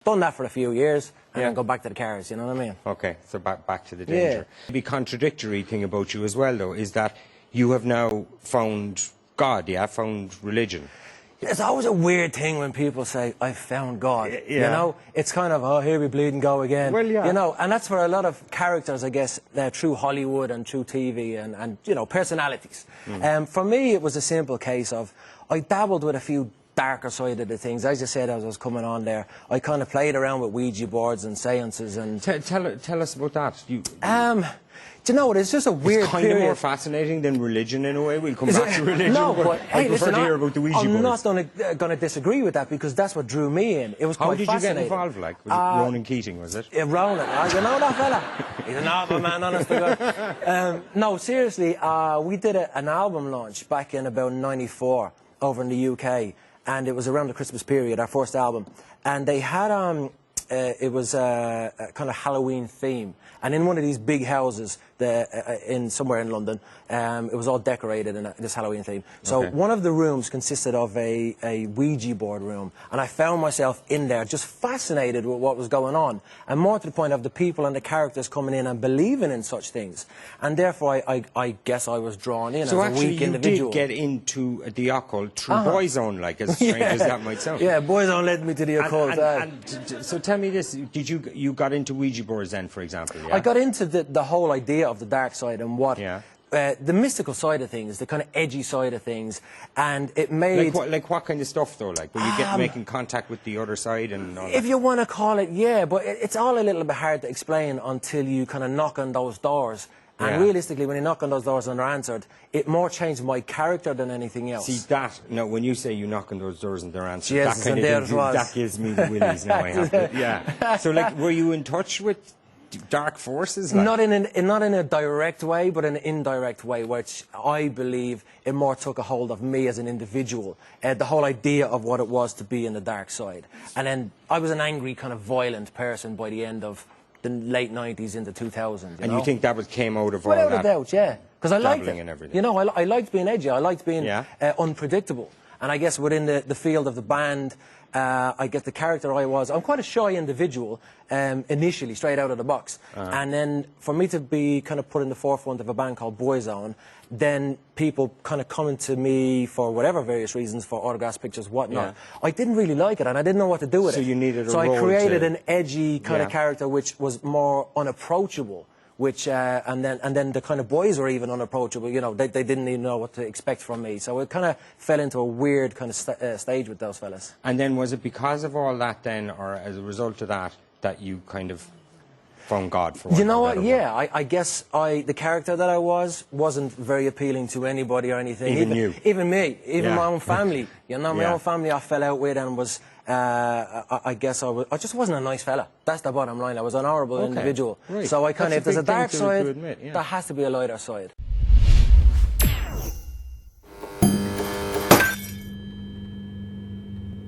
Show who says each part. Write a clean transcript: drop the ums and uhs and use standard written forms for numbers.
Speaker 1: done that for a few years and then go back to the cars, you know what I mean?
Speaker 2: Okay, so back to the danger. The contradictory thing about you as well, though, is that you have now found God, found religion.
Speaker 1: It's always a weird thing when people say, I've found God. You know, it's kind of, oh, here we bleed and go again.
Speaker 2: Well,
Speaker 1: you know, and that's for a lot of characters, I guess, through Hollywood and through TV and you know, personalities. For me, it was a simple case of, I dabbled with a few darker side of the things. As I said, as I was coming on there, I kind of played around with Ouija boards and seances and...
Speaker 2: Tell us about that.
Speaker 1: Do you know what? It's just a weird
Speaker 2: period. It's kind of more fascinating than religion in a way. We'll come back to religion.
Speaker 1: No, but
Speaker 2: I prefer to hear about the Ouija boards.
Speaker 1: I'm not going to disagree with that because that's what drew me in. It was quite fascinating.
Speaker 2: How did you get involved? Like, was it Ronan Keating? Was it?
Speaker 1: Yeah, Ronan. You know that fella? He's an awful man, honest to God. No, seriously. We did an album launch back in about '94 over in the UK, and it was around the Christmas period, our first album, and they had it was a kind of Halloween theme. And in one of these big houses somewhere in London, it was all decorated in this Halloween theme. So one of the rooms consisted of a Ouija board room. And I found myself in there just fascinated with what was going on. And more to the point of the people and the characters coming in and believing in such things. And therefore, I guess I was drawn in as a weak individual.
Speaker 2: So actually you did get into the occult through Boyzone, like, as strange as that might sound.
Speaker 1: Yeah, Boyzone led me to the occult.
Speaker 2: So tell me this, did you got into Ouija boards then, for example?
Speaker 1: I got into the whole idea of the dark side and what the mystical side of things, the kind of edgy side of things, and it made...
Speaker 2: Like what kind of stuff, though? Like, when you get making contact with the other side and all that?
Speaker 1: If you want to call it, yeah, but it's all a little bit hard to explain until you kind of knock on those doors. And realistically, when you knock on those doors and they're answered, it more changed my character than anything else.
Speaker 2: See, no, when you say you knock on those doors and they're answered,
Speaker 1: yes,
Speaker 2: that gives me the willies now, I have to. So, like, were you in touch with dark forces? Like?
Speaker 1: Not in a direct way, but in an indirect way, which I believe it more took a hold of me as an individual. The whole idea of what it was to be in the dark side. And then I was an angry, kind of violent person by the end of the late 90s into 2000.
Speaker 2: And you think that came out of all
Speaker 1: that?
Speaker 2: Without
Speaker 1: a doubt, yeah. Because I liked it.
Speaker 2: And everything.
Speaker 1: You know, I liked being edgy. I liked being unpredictable. And I guess within the field of the band, I guess the character I'm quite a shy individual initially, straight out of the box. And then for me to be kind of put in the forefront of a band called Boyzone, then people kind of coming to me for whatever various reasons, for autographs, pictures, whatnot. I didn't really like it, and I didn't know what to do with it.
Speaker 2: So you needed a
Speaker 1: So
Speaker 2: role
Speaker 1: I created an edgy kind of character which was more unapproachable. Which and then the kind of boys were even unapproachable. You know, they didn't even know what to expect from me. So it kind of fell into a weird kind of stage with those fellas.
Speaker 2: And then was it because of all that then, or as a result of that, that you kind of found God for?
Speaker 1: You know what? Yeah, I guess the character that I wasn't very appealing to anybody or anything.
Speaker 2: Even you?
Speaker 1: Even me. Even my own family. You know, my own family I fell out with and was. I guess I just wasn't a nice fella. That's the bottom line. I was an horrible individual. Right. So I kind of, if there's a dark side, there has to be a lighter side.